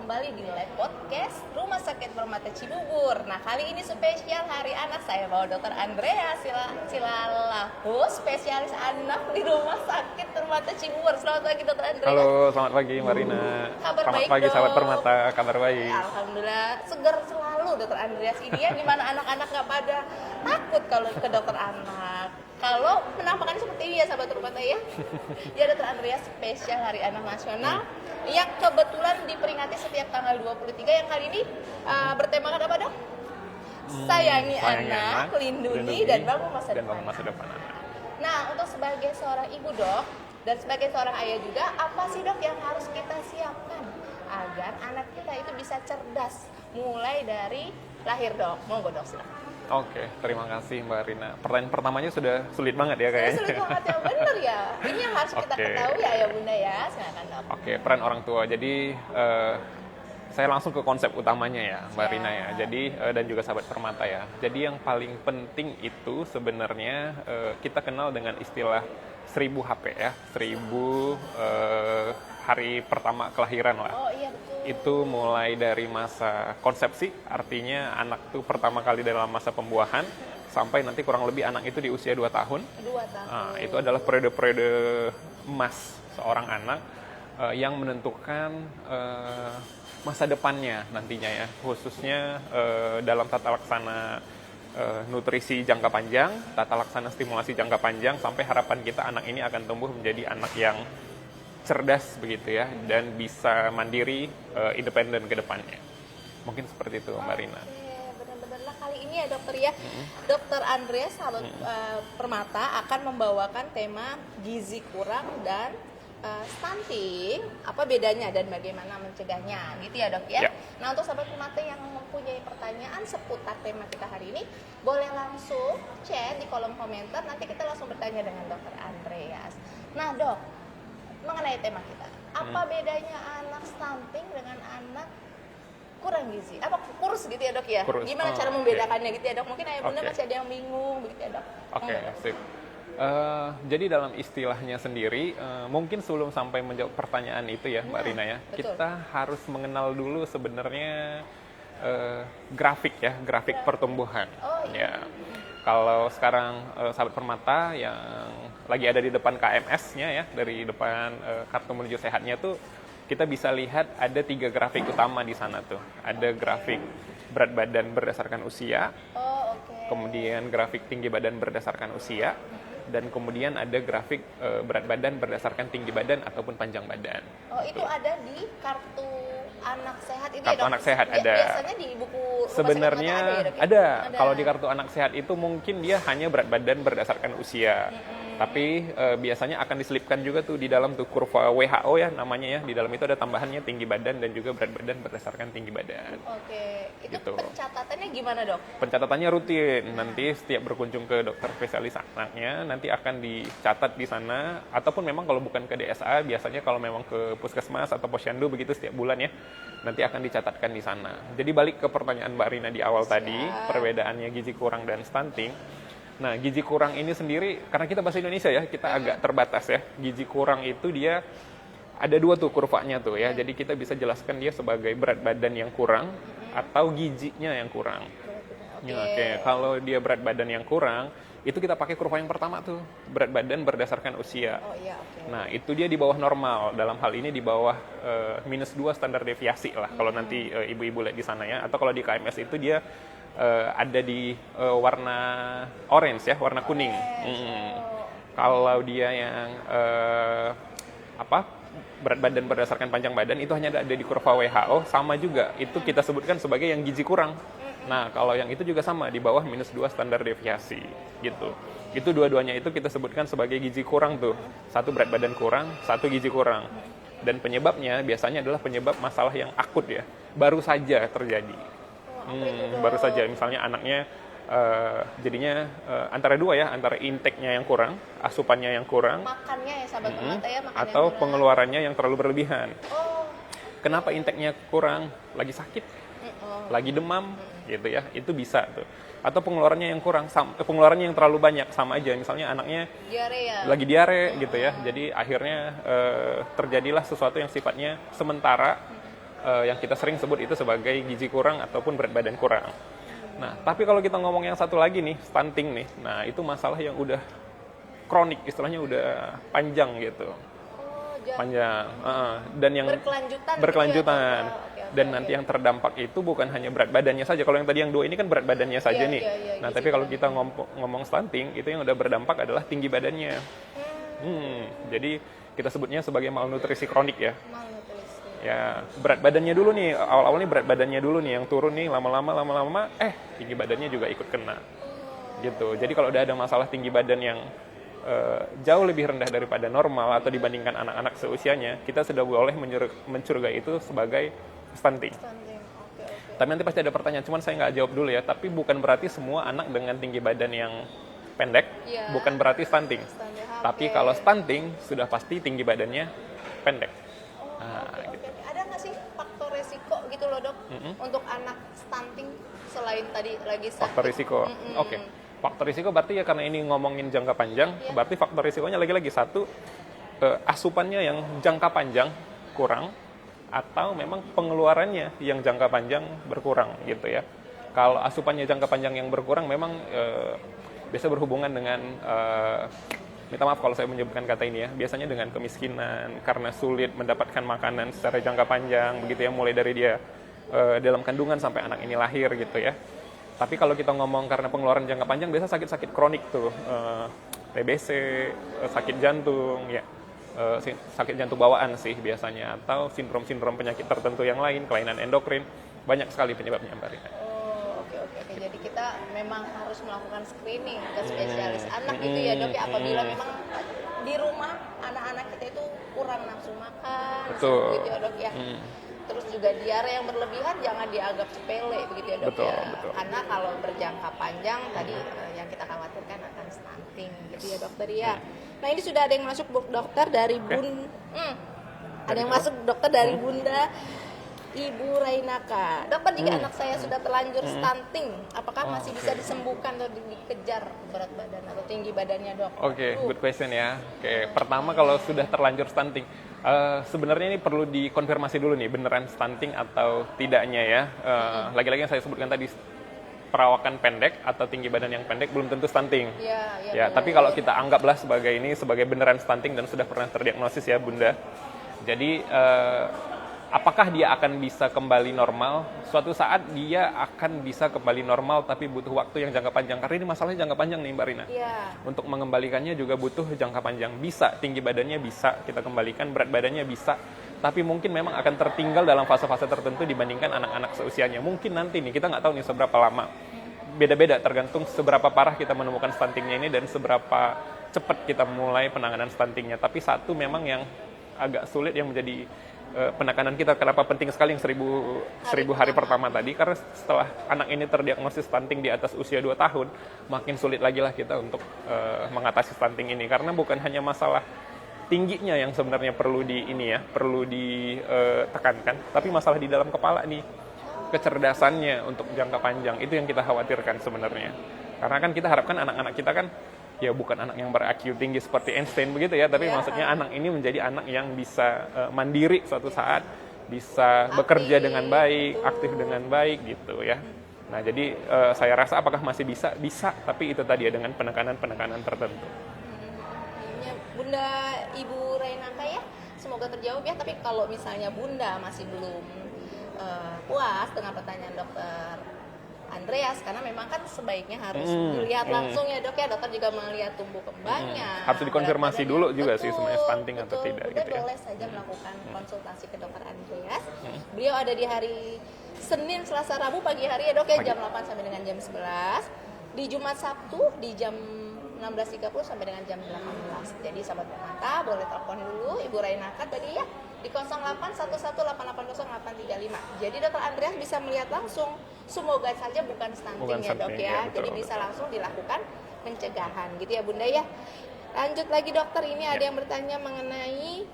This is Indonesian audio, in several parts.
kembali di live podcast Rumah Sakit Permata Cibubur. Nah, kali ini spesial Hari Anak, saya bawa Dr. Andrea Silalahu, spesialis anak di Rumah Sakit Permata Cibubur. Selamat pagi Dr. Andrea. Halo, selamat pagi Marina. Kabar selamat baik pagi dong. sahabat Permata, kabar baik. Alhamdulillah, segar selalu Dr. Andreas ini ya, dimana anak-anak gak pada takut kalau ke dokter anak. Kalau penampakannya seperti ini ya sahabat Permata ya. Ya Dr. Andreas spesial Hari Anak Nasional yang kebetulan diperingati setiap tanggal 23 yang kali ini bertemakan apa dok? Sayangi anak, lindungi dan bangun masa depan. Anak. Nah, untuk sebagai seorang ibu dok dan sebagai seorang ayah juga, apa sih dok yang harus kita siapkan agar anak kita itu bisa cerdas mulai dari lahir dok? Monggo dok, silakan. Oke, terima kasih Mbak Rina. Pertanyaan pertamanya sudah sulit banget ya kayaknya. Sulit banget ya, bener ya. Ini yang harus kita ketahui ya ayah bunda ya, silakan dok. Oke, peran orang tua. Jadi saya langsung ke konsep utamanya ya Mbak Rina ya. Jadi dan juga sahabat Permata ya. Jadi yang paling penting itu sebenarnya kita kenal dengan istilah 1000 HP ya. 1000 hari pertama kelahiran lah. Oh iya betul. Itu mulai dari masa konsepsi, artinya anak itu pertama kali dalam masa pembuahan, sampai nanti kurang lebih anak itu di usia 2 tahun. 2 tahun. Nah, itu adalah periode-periode emas seorang anak yang menentukan masa depannya nantinya ya, khususnya dalam tata laksana nutrisi jangka panjang, tata laksana stimulasi jangka panjang, sampai harapan kita anak ini akan tumbuh menjadi anak yang cerdas begitu ya, dan bisa mandiri, independen ke depannya. Mungkin seperti itu Mbak Rina. Benar-benar lah kali ini ya dokter ya. Dokter Andreas sahabat Permata akan membawakan tema gizi kurang dan stunting, apa bedanya dan bagaimana mencegahnya gitu ya dok ya. Nah, untuk sahabat Permata yang mempunyai pertanyaan seputar tema kita hari ini, boleh langsung chat di kolom komentar, nanti kita langsung bertanya dengan dokter Andreas. Nah dok, mengenai tema kita, apa bedanya anak stunting dengan anak kurang gizi? Apa kurus gitu ya dok ya? Kurus. Gimana cara membedakannya gitu ya dok? Mungkin ayah bunda masih ada yang bingung begitu ya dok. Oke, sip. Jadi dalam istilahnya sendiri, mungkin sebelum sampai menjawab pertanyaan itu ya Mbak Rina ya, betul. kita harus mengenal dulu sebenarnya grafik ya, grafik pertumbuhan. Oh iya. Ya. Kalau sekarang sahabat Permata yang lagi ada di depan KMS-nya ya, dari depan kartu menuju sehatnya tuh, kita bisa lihat ada 3 grafik utama di sana tuh. Ada grafik berat badan berdasarkan usia, kemudian grafik tinggi badan berdasarkan usia, dan kemudian ada grafik berat badan berdasarkan tinggi badan ataupun panjang badan. Oh itu ada di kartu anak sehat itu kartu ya dok? anak sehat ada. Biasanya di buku sebenarnya ada, ya, dok, ya? ada. Kalau di kartu anak sehat itu mungkin dia hanya berat badan berdasarkan usia. Tapi biasanya akan diselipkan juga tuh di dalam tuh kurva WHO ya namanya ya. Di dalam itu ada tambahannya tinggi badan dan juga berat badan berdasarkan tinggi badan. Oke, itu Gitu. pencatatannya gimana dok? Pencatatannya rutin. Nanti setiap berkunjung ke dokter spesialis anaknya nanti akan dicatat di sana. Ataupun memang kalau bukan ke DSA, biasanya kalau memang ke puskesmas atau posyandu begitu setiap bulan ya, nanti akan dicatatkan di sana. Jadi balik ke pertanyaan Mbak Rina di awal tadi, perbedaannya gizi kurang dan stunting. Nah, gizi kurang ini sendiri, karena kita bahasa Indonesia ya, kita agak terbatas ya. Gizi kurang itu dia ada 2 tuh kurvanya tuh ya. Jadi kita bisa jelaskan dia sebagai berat badan yang kurang atau gizinya yang kurang. Oke, kalau dia berat badan yang kurang, itu kita pakai kurva yang pertama tuh, berat badan berdasarkan usia. Nah, itu dia di bawah normal. Dalam hal ini di bawah -2 standar deviasi lah. Kalau nanti ibu-ibu lihat di sana ya. Atau kalau di KMS itu dia ada di warna orange ya, warna kuning. Kalau dia yang berat badan berdasarkan panjang badan itu hanya ada di kurva WHO, sama juga itu kita sebutkan sebagai yang gizi kurang. Nah, kalau yang itu juga sama di bawah -2 standar deviasi gitu. Itu dua-duanya itu kita sebutkan sebagai gizi kurang tuh. 1 berat badan kurang, 1 gizi kurang. Dan penyebabnya biasanya adalah penyebab masalah yang akut ya, baru saja terjadi. Baru saja misalnya anaknya jadinya antara 2 ya, antara intake-nya yang kurang, asupannya yang kurang, makannya ya sahabat Permata ya, makan atau yang pengeluarannya yang terlalu berlebihan. Oh. Kenapa intake-nya kurang? Lagi sakit, lagi demam gitu ya, itu bisa tuh. Atau pengeluarannya yang kurang, pengeluarannya yang terlalu banyak, sama aja. Misalnya anaknya diare ya, lagi diare gitu ya, jadi akhirnya terjadilah sesuatu yang sifatnya sementara, yang kita sering sebut itu sebagai gizi kurang ataupun berat badan kurang. Nah, tapi kalau kita ngomong yang satu lagi nih, stunting nih, nah itu masalah yang udah kronik, istilahnya udah panjang gitu. Panjang, dan yang berkelanjutan. Dan nanti yang terdampak itu bukan hanya berat badannya saja. Kalau yang tadi yang 2 ini kan berat badannya saja nih. Nah, tapi kalau kita ngomong stunting, itu yang udah berdampak adalah tinggi badannya. Jadi kita sebutnya sebagai malnutrisi kronik ya. Ya, berat badannya dulu nih, awal-awalnya berat badannya dulu nih yang turun nih, lama-lama tinggi badannya juga ikut kena. Gitu. Jadi kalau udah ada masalah tinggi badan yang jauh lebih rendah daripada normal atau dibandingkan anak-anak seusianya, kita sudah boleh mencurigai itu sebagai stunting. Tapi nanti pasti ada pertanyaan, cuman saya nggak jawab dulu ya. Tapi bukan berarti semua anak dengan tinggi badan yang pendek, bukan berarti stunting. Tapi kalau stunting, sudah pasti tinggi badannya pendek. Gitu. Ada nggak sih faktor resiko gitu loh dok, untuk anak stunting selain tadi lagi sakit? Faktor risiko, oke. Faktor risiko berarti ya karena ini ngomongin jangka panjang, berarti faktor risikonya lagi-lagi satu, asupannya yang jangka panjang kurang, atau memang pengeluarannya yang jangka panjang berkurang gitu ya. Kalau asupannya jangka panjang yang berkurang memang biasa berhubungan dengan, minta maaf kalau saya menyebutkan kata ini ya, biasanya dengan kemiskinan, karena sulit mendapatkan makanan secara jangka panjang, begitu ya, mulai dari dia dalam kandungan sampai anak ini lahir gitu ya. Tapi kalau kita ngomong karena pengeluaran jangka panjang, biasa sakit-sakit kronik tuh, TBC, sakit jantung, ya, sakit jantung bawaan sih biasanya, atau sindrom-sindrom penyakit tertentu yang lain, kelainan endokrin, banyak sekali penyebabnya Mbak Rina. Oke. Jadi kita memang harus melakukan screening ke spesialis anak itu ya dok ya, apabila memang di rumah anak-anak kita itu kurang nafsu makan, gitu ya dok ya. Terus juga diare yang berlebihan jangan dianggap sepele begitu ya dok ya. Karena kalau berjangka panjang tadi yang kita khawatirkan akan stunting gitu ya dokter ya. Nah ini sudah ada yang masuk dokter dari ada yang masuk dokter dari Bunda Ibu Rainaka. Dokter, jika anak saya sudah terlanjur stunting, apakah masih bisa disembuhkan atau dikejar berat badan atau tinggi badannya dok? Oke, good question ya. Oke, pertama kalau sudah terlanjur stunting, sebenarnya ini perlu dikonfirmasi dulu nih, beneran stunting atau tidaknya ya. Lagi-lagi yang saya sebutkan tadi, perawakan pendek atau tinggi badan yang pendek belum tentu stunting. Ya, tapi kalau kita anggaplah sebagai beneran stunting dan sudah pernah terdiagnosis ya Bunda. Jadi apakah dia akan bisa kembali normal? Suatu saat dia akan bisa kembali normal, tapi butuh waktu yang jangka panjang. Karena ini masalahnya jangka panjang nih Mbak Rina. Untuk mengembalikannya juga butuh jangka panjang. Bisa, tinggi badannya bisa kita kembalikan, berat badannya bisa. Tapi mungkin memang akan tertinggal dalam fase-fase tertentu dibandingkan anak-anak seusianya. Mungkin nanti nih, kita nggak tahu nih seberapa lama. Beda-beda, tergantung seberapa parah kita menemukan stuntingnya ini dan seberapa cepat kita mulai penanganan stuntingnya. Tapi satu memang yang agak sulit yang menjadi penekanan kita, kenapa penting sekali yang 1000 hari pertama tadi, karena setelah anak ini terdiagnosis stunting di atas usia 2 tahun, makin sulit lagi lah kita untuk mengatasi stunting ini, karena bukan hanya masalah tingginya yang sebenarnya perlu ditekankan, tapi masalah di dalam kepala nih, kecerdasannya untuk jangka panjang, itu yang kita khawatirkan sebenarnya. Karena kan kita harapkan anak-anak kita kan ya bukan anak yang ber-IQ tinggi seperti Einstein begitu ya, tapi maksudnya anak ini menjadi anak yang bisa mandiri suatu saat, bisa bekerja dengan baik, aktif dengan baik gitu ya. Nah jadi saya rasa apakah masih bisa? Bisa, tapi itu tadi ya dengan penekanan-penekanan tertentu. Bunda Ibu Rainaka ya, semoga terjawab ya. Tapi kalau misalnya Bunda masih belum puas dengan pertanyaan dokter Andreas, karena memang kan sebaiknya harus dilihat langsung ya dok ya, dokter juga melihat tumbuh kembangnya. Harus dikonfirmasi dulu juga sih sebenarnya stunting atau tidak Bunda gitu ya. boleh saja melakukan konsultasi ke dokter Andreas. Beliau ada di hari Senin, Selasa, Rabu pagi hari ya dok ya, jam 8 sampai dengan jam 11. Di Jumat, Sabtu di jam 16.30 sampai dengan jam 18. Jadi sahabat Permata boleh telepon dulu Ibu Rainaka tadi ya di 0811880835. Jadi dokter Andreas bisa melihat langsung, semoga saja bukan stunting ya dok ya. Jadi bisa langsung dilakukan pencegahan gitu ya Bunda ya. Lanjut lagi dokter, ini ada yang bertanya mengenai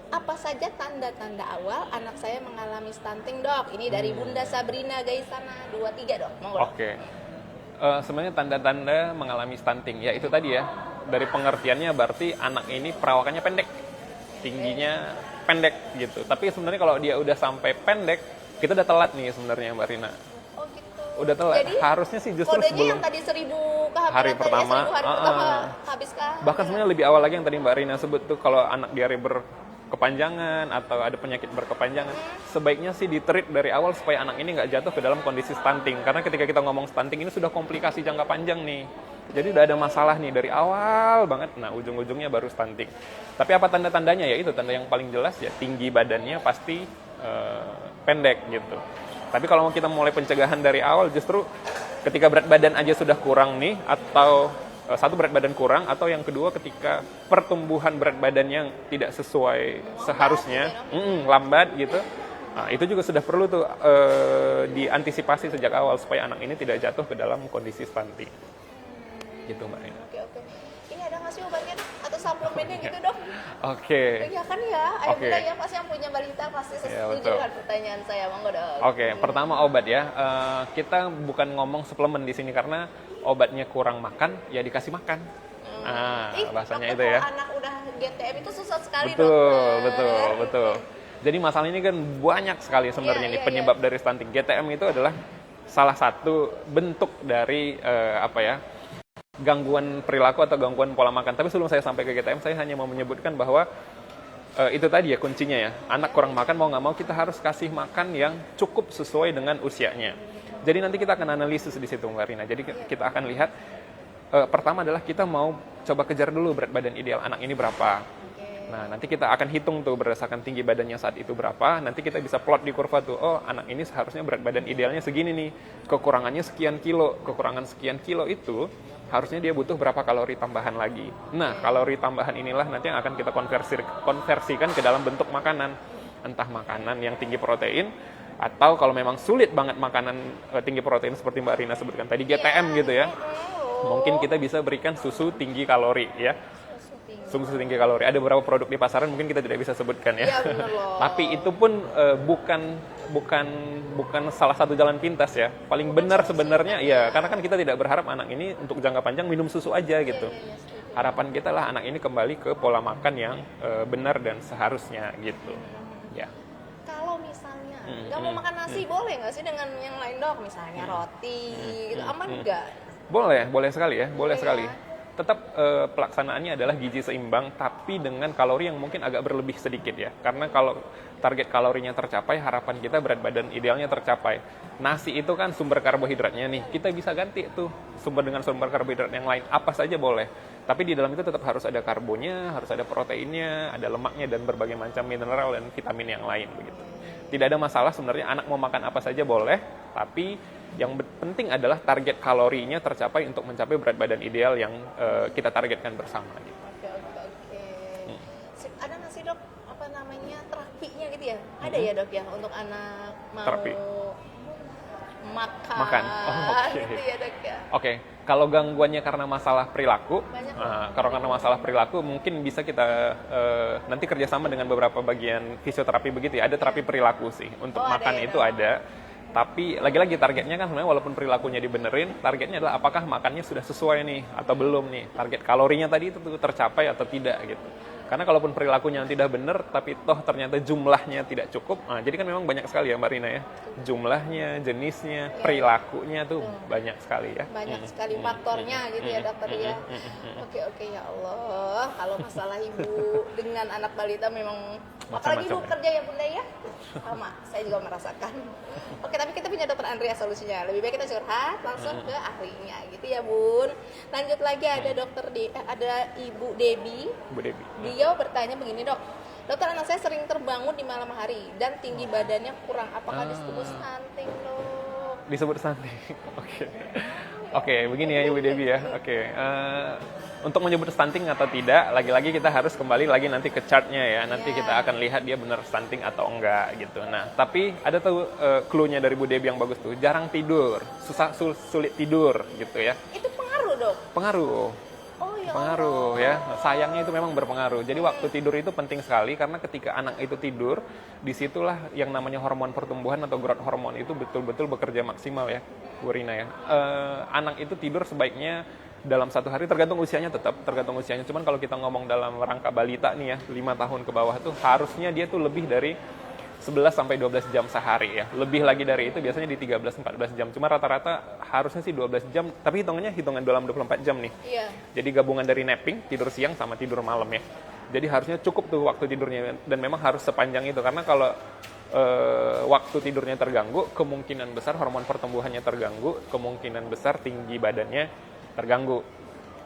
apa saja tanda-tanda awal anak saya mengalami stunting dok. Ini dari Bunda Sabrina Gaisana 23 dok. Monggo. Oke. Sebenarnya tanda-tanda mengalami stunting ya itu tadi ya, dari pengertiannya berarti anak ini perawakannya pendek, tingginya pendek gitu. Tapi sebenarnya kalau dia udah sampai pendek, kita udah telat nih sebenarnya Mbak Rina. Oh gitu. Udah telat. Jadi Harusnya sih justru kodenya sebelum yang tadi 1000 kehamilan hari tadi, pertama, 1000 hari pertama habis kah? bahkan sebenarnya lebih awal lagi yang tadi Mbak Rina sebut tuh, kalau anak diare berkepanjangan atau ada penyakit berkepanjangan, sebaiknya sih ditreat dari awal supaya anak ini nggak jatuh ke dalam kondisi stunting. Karena ketika kita ngomong stunting ini sudah komplikasi jangka panjang nih. Jadi udah ada masalah nih dari awal banget, nah ujung-ujungnya baru stunting. Tapi apa tanda-tandanya? Ya itu tanda yang paling jelas ya, tinggi badannya pasti pendek gitu. Tapi kalau kita mulai pencegahan dari awal, justru ketika berat badan aja sudah kurang nih, atau satu berat badan kurang, atau yang kedua ketika pertumbuhan berat badan yang tidak sesuai seharusnya, lambat gitu, nah, itu juga sudah perlu tuh diantisipasi sejak awal supaya anak ini tidak jatuh ke dalam kondisi stunting. Gitu Mbak Rina. Oke. Ini ada nggak sih obatnya Dok? Atau suplemennya gitu Dok? Oke. Iya kan ya, ayo Oke. ya pasti yang punya balita pasti Ya, setuju betul. dengan pertanyaan saya, monggo Dok. Oke, pertama obat ya. Kita bukan ngomong suplemen di sini karena obatnya kurang makan, ya dikasih makan. Bahasanya itu Dokter, ya. kalau anak udah GTM itu susah sekali Betul, dokter. betul. Jadi masalah ini kan banyak sekali sebenarnya Iya, nih iya, penyebab dari stunting. GTM itu adalah salah satu bentuk dari gangguan perilaku atau gangguan pola makan. Tapi sebelum saya sampai ke GTM, saya hanya mau menyebutkan bahwa itu tadi ya kuncinya ya. Anak kurang makan, mau nggak mau kita harus kasih makan yang cukup sesuai dengan usianya. Jadi nanti kita akan analisis di situ Mbak Rina. Jadi kita akan lihat, pertama adalah kita mau coba kejar dulu berat badan ideal anak ini berapa. Nah, nanti kita akan hitung tuh berdasarkan tinggi badannya saat itu berapa. Nanti kita bisa plot di kurva tuh, oh anak ini seharusnya berat badan idealnya segini nih. Kekurangannya sekian kilo. Kekurangan sekian kilo itu harusnya dia butuh berapa kalori tambahan lagi. Nah, kalori tambahan inilah nanti yang akan kita konversikan ke dalam bentuk makanan. Entah makanan yang tinggi protein, atau kalau memang sulit banget makanan tinggi protein seperti Mbak Rina sebutkan tadi, GTM gitu ya. Mungkin kita bisa berikan susu tinggi kalori ya. Susu tinggi kalori. Ada beberapa produk di pasaran mungkin kita tidak bisa sebutkan ya. Iya benar loh. Tapi itu pun bukan salah satu jalan pintas ya. Paling benar sebenarnya ya, karena kan kita tidak berharap anak ini untuk jangka panjang minum susu aja gitu. Harapan kita lah anak ini kembali ke pola makan yang benar dan seharusnya gitu. Ya. Kalau misalnya nggak mau makan nasi, boleh nggak sih dengan yang lain Dok? Misalnya roti, gitu. Aman nggak? Boleh sekali ya, boleh Iya. sekali. Tetap pelaksanaannya adalah gizi seimbang, tapi dengan kalori yang mungkin agak berlebih sedikit ya. Karena kalau target kalorinya tercapai, harapan kita berat badan idealnya tercapai. Nasi itu kan sumber karbohidratnya nih, kita bisa ganti tuh dengan sumber karbohidrat yang lain, apa saja boleh. Tapi di dalam itu tetap harus ada karbonya, harus ada proteinnya, ada lemaknya, dan berbagai macam mineral dan vitamin yang lain begitu. Tidak ada masalah sebenarnya, anak mau makan apa saja boleh, tapi yang penting adalah target kalorinya tercapai untuk mencapai berat badan ideal yang kita targetkan bersama. Gitu. Oke. Sip, ada nggak sih Dok, apa namanya, terapinya gitu ya? Ada ya Dok ya, untuk anak mau Terapi. makan. Oh, oke. Gitu ya Dok ya? Oke, kalau gangguannya karena masalah perilaku, Banyak kalau karena masalah perilaku mungkin bisa kita nanti kerjasama dengan beberapa bagian fisioterapi begitu ya. Ada terapi perilaku sih untuk Oh, ada makan ya, itu Dok? ada. Tapi lagi-lagi targetnya kan sebenarnya walaupun perilakunya dibenerin, targetnya adalah apakah makannya sudah sesuai nih atau belum nih. Target kalorinya tadi itu tuh tercapai atau tidak gitu. Karena kalaupun perilakunya tidak benar, tapi toh ternyata jumlahnya tidak cukup, nah, jadi kan memang banyak sekali ya Mbak Rina ya. Jumlahnya, jenisnya, perilakunya tuh banyak sekali ya. Banyak sekali faktornya gitu ya dokter ya. Oke ya Allah, kalau masalah ibu dengan anak balita memang, apalagi ibu Macam-macam ya. kerja ya bunda ya, sama saya juga merasakan. Oke, tapi kita punya dokter Andrea solusinya, lebih baik kita curhat langsung ke ahlinya gitu ya bun. Lanjut lagi ada ada ibu Debbie. Bu Debi. Beliau bertanya begini dok, dokter anak saya sering terbangun di malam hari dan tinggi badannya kurang, apakah disebut stunting dok? Disebut stunting. Oke, begini ya Ibu Debi ya. Oke, untuk menyebut stunting atau tidak, lagi-lagi kita harus kembali lagi nanti ke chartnya ya. Nanti kita akan lihat dia benar stunting atau enggak gitu. Nah, tapi ada tuh clue-nya dari Bu Debi yang bagus tuh. Jarang tidur, sulit tidur gitu ya. Itu pengaruh dok? Pengaruh. Oh ya. Pengaruh ya, sayangnya itu memang berpengaruh. Jadi waktu tidur itu penting sekali karena ketika anak itu tidur, disitulah yang namanya hormon pertumbuhan atau growth hormone itu betul-betul bekerja maksimal ya, Bu Rina ya. Anak itu tidur sebaiknya dalam satu hari, tergantung usianya, tetap tergantung usianya. Cuman kalau kita ngomong dalam rangka balita nih ya, 5 tahun ke bawah tuh harusnya dia tuh lebih dari 11 sampai 12 jam sehari ya. Lebih lagi dari itu biasanya di 13-14 jam. Cuma rata-rata harusnya sih 12 jam, tapi hitungannya hitungan dalam 24 jam nih. Iya. Jadi gabungan dari napping, tidur siang sama tidur malam ya. Jadi harusnya cukup tuh waktu tidurnya, dan memang harus sepanjang itu, karena kalau waktu tidurnya terganggu, kemungkinan besar hormon pertumbuhannya terganggu, kemungkinan besar tinggi badannya terganggu.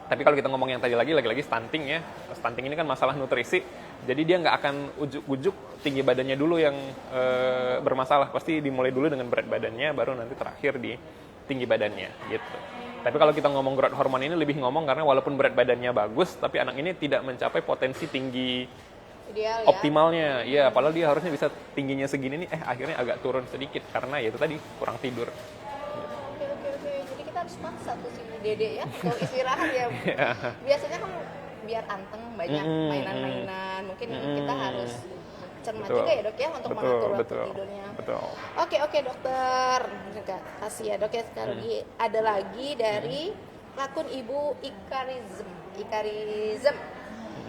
Tapi kalau kita ngomong yang tadi lagi-lagi stunting ya, stunting ini kan masalah nutrisi, jadi dia nggak akan ujuk-ujuk tinggi badannya dulu yang bermasalah, pasti dimulai dulu dengan berat badannya, baru nanti terakhir di tinggi badannya gitu. Tapi kalau kita ngomong growth hormone ini lebih ngomong karena walaupun berat badannya bagus, tapi anak ini tidak mencapai potensi tinggi Ideal ya. optimalnya. Ya, padahal dia harusnya bisa tingginya segini nih, akhirnya agak turun sedikit karena ya itu tadi kurang tidur. Oke. Jadi kita harus maksa tuh si Bu Dede ya, kalau istirahat ya. Biasanya kan biar anteng, banyak mainan-mainan. Mungkin kita harus cermat Betul. juga ya dok ya untuk mengatur waktu Betul. tidurnya. Betul. Oke dokter. Kasih ya dok ya. Sekarang ada lagi dari lakun Ibu Ikarizm.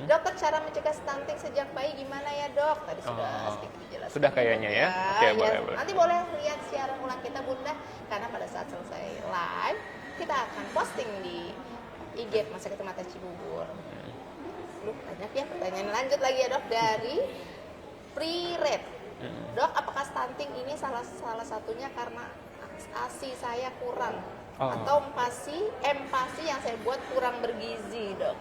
Dokter, cara mencegah stunting sejak bayi gimana ya dok? Tadi sudah sedikit dijelaskan. Sudah kayaknya ya. Oke, boleh. Nanti boleh lihat siaran ulang kita Bunda, karena pada saat selesai live kita akan posting di IG Masa Kecil Mata Cibubur. Banyak ya pertanyaan. Lanjut lagi ya dok dari Pre-Red. Dok, apakah stunting ini salah satunya karena ASI saya kurang? Atau empasi yang saya buat kurang bergizi dok?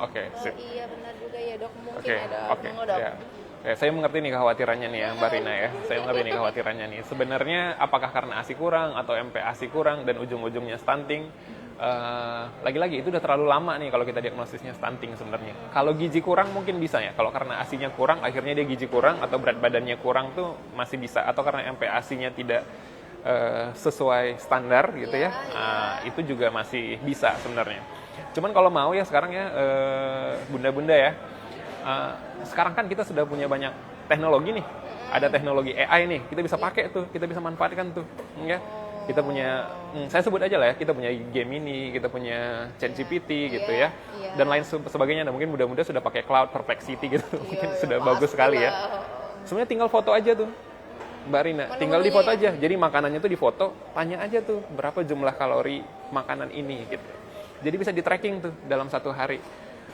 Oke. Iya benar juga ya dok, mungkin Oke. ada dok. Ya. Ya, saya mengerti nih kekhawatirannya nih ya Mbak Rina ya. Saya mengerti nih kekhawatirannya nih. Sebenarnya apakah karena ASI kurang atau MPASI kurang dan ujung-ujungnya stunting? Lagi-lagi itu udah terlalu lama nih kalau kita diagnosisnya stunting sebenarnya. Kalau gizi kurang mungkin bisa ya. Kalau karena ASI-nya kurang, akhirnya dia gizi kurang atau berat badannya kurang tuh masih bisa. Atau karena MPASI-nya tidak sesuai standar gitu ya. Itu juga masih bisa sebenarnya. Cuman kalau mau ya sekarang ya bunda-bunda ya. Sekarang kan kita sudah punya banyak teknologi nih. Ada teknologi AI nih, kita bisa pakai tuh, kita bisa manfaatkan tuh, ya. Kita punya, saya sebut aja lah ya, kita punya Gemini, kita punya ChatGPT gitu ya, dan lain sebagainya. Nah, mungkin mudah-mudahan sudah pakai cloud Perplexity gitu, mungkin sudah bagus sekali ya. Sebenarnya tinggal foto aja tuh, Mbak Rina, tinggal di foto aja. Jadi makanannya tuh di foto, tanya aja tuh berapa jumlah kalori makanan ini gitu. Jadi bisa di tracking tuh dalam satu hari.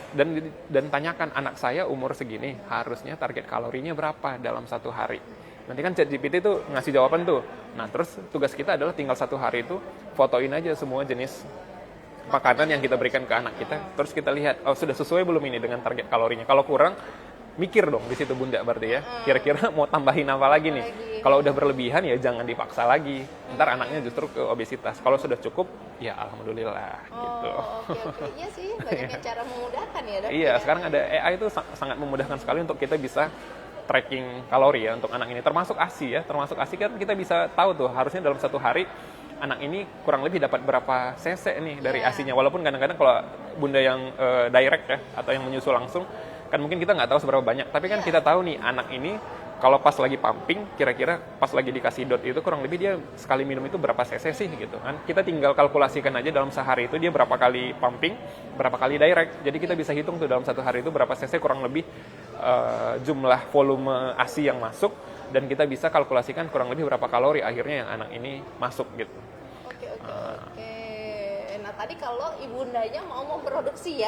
Dan tanyakan, anak saya umur segini harusnya target kalorinya berapa dalam satu hari. Nanti kan ChatGPT itu ngasih jawaban tuh. Nah terus tugas kita adalah tinggal satu hari itu fotoin aja semua jenis makanan yang kita berikan ke anak kita. Terus kita lihat, sudah sesuai belum ini dengan target kalorinya. Kalau kurang, mikir dong di situ bunda berarti ya. Kira-kira mau tambahin apa lagi nih? Kalau udah berlebihan ya jangan dipaksa lagi. Ntar anaknya justru ke obesitas. Kalau sudah cukup, ya alhamdulillah gitu. Oke. Iya sih, banyak cara memudahkan ya dok. Iya, sekarang ada AI itu sangat memudahkan sekali untuk kita bisa tracking kalori ya untuk anak ini. Termasuk ASI ya. Termasuk ASI kan kita bisa tahu tuh harusnya dalam satu hari anak ini kurang lebih dapat berapa cc nih dari ASI-nya. Walaupun kadang-kadang kalau bunda yang direct ya atau yang menyusul langsung, kan mungkin kita nggak tahu seberapa banyak, tapi kan kita tahu nih anak ini kalau pas lagi pumping, kira-kira pas lagi dikasih dot itu kurang lebih dia sekali minum itu berapa cc sih gitu kan. Kita tinggal kalkulasikan aja dalam sehari itu dia berapa kali pumping, berapa kali direct. Jadi kita bisa hitung tuh dalam satu hari itu berapa cc kurang lebih jumlah volume ASI yang masuk, dan kita bisa kalkulasikan kurang lebih berapa kalori akhirnya yang anak ini masuk gitu. Oke. Nah tadi kalau ibundanya mau memproduksi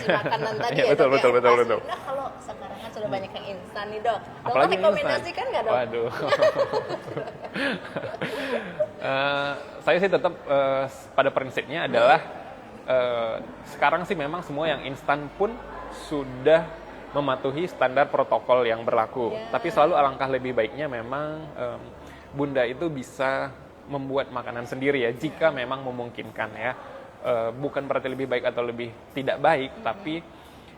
makanan tadi ya, betul. Nah kalau sekarang kan sudah banyak yang instan nih dok. Apalagi rekomendasikan nggak dok? Waduh. Saya sih tetap pada prinsipnya adalah sekarang sih memang semua yang instan pun sudah mematuhi standar protokol yang berlaku. Tapi selalu alangkah lebih baiknya memang bunda itu bisa membuat makanan sendiri ya, jika memang memungkinkan ya. Bukan berarti lebih baik atau lebih tidak baik, tapi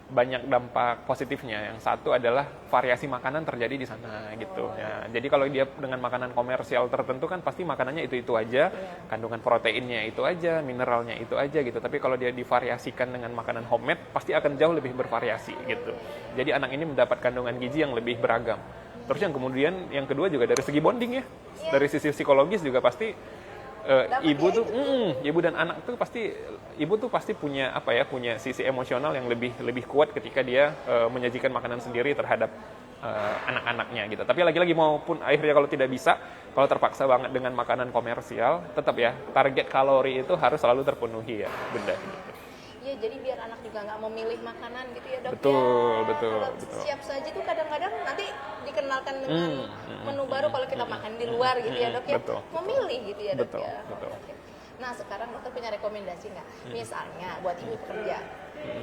banyak dampak positifnya. Yang satu adalah variasi makanan terjadi di sana gitu ya. Jadi kalau dia dengan makanan komersial tertentu kan pasti makanannya itu aja, kandungan proteinnya itu aja, mineralnya itu aja gitu. Tapi kalau dia divariasikan dengan makanan homemade pasti akan jauh lebih bervariasi gitu. Jadi anak ini mendapat kandungan gizi yang lebih beragam. Terus yang kedua juga dari segi bonding ya. Dari sisi psikologis juga pasti Dapat ibu ya tuh, itu. ibu dan anak tuh pasti, ibu tuh pasti punya apa ya, punya sisi emosional yang lebih kuat ketika dia menyajikan makanan sendiri terhadap anak-anaknya gitu. Tapi lagi-lagi maupun akhirnya kalau tidak bisa, kalau terpaksa banget dengan makanan komersial, tetap ya target kalori itu harus selalu terpenuhi ya, Bunda. Gitu. Iya, jadi biar anak juga nggak memilih makanan gitu ya dok. Betul, ya. betul, Kalau betul. siap saji tuh kadang-kadang nanti dikenalkan dengan menu baru kalau kita makan di luar gitu ya dok ya. Betul. Memilih gitu ya dok Betul, ya. betul. Oke. Nah sekarang dokter punya rekomendasi nggak? Misalnya buat ibu pekerja,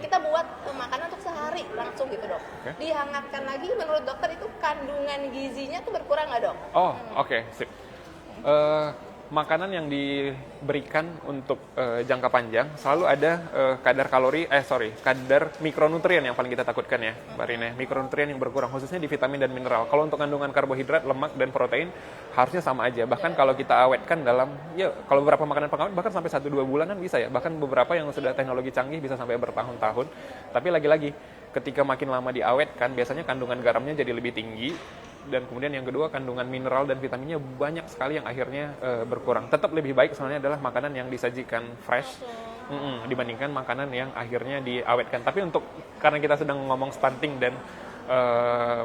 kita buat makanan untuk sehari langsung gitu dok. Oke. Dihangatkan lagi, menurut dokter itu kandungan gizinya tuh berkurang nggak dok? Oh, oke, sip. Makanan yang diberikan untuk jangka panjang selalu ada kadar mikronutrien yang paling kita takutkan ya, Mbak Rina. Mikronutrien yang berkurang khususnya di vitamin dan mineral. Kalau untuk kandungan karbohidrat, lemak dan protein harusnya sama aja. Bahkan kalau kita awetkan dalam kalau beberapa makanan pengawet bahkan sampai 1-2 bulanan bisa ya. Bahkan beberapa yang sudah teknologi canggih bisa sampai bertahun-tahun. Tapi lagi-lagi ketika makin lama diawetkan biasanya kandungan garamnya jadi lebih tinggi. Dan kemudian yang kedua, kandungan mineral dan vitaminnya banyak sekali yang akhirnya berkurang. Tetap lebih baik sebenarnya adalah makanan yang disajikan fresh dibandingkan makanan yang akhirnya diawetkan. Tapi karena kita sedang ngomong stunting dan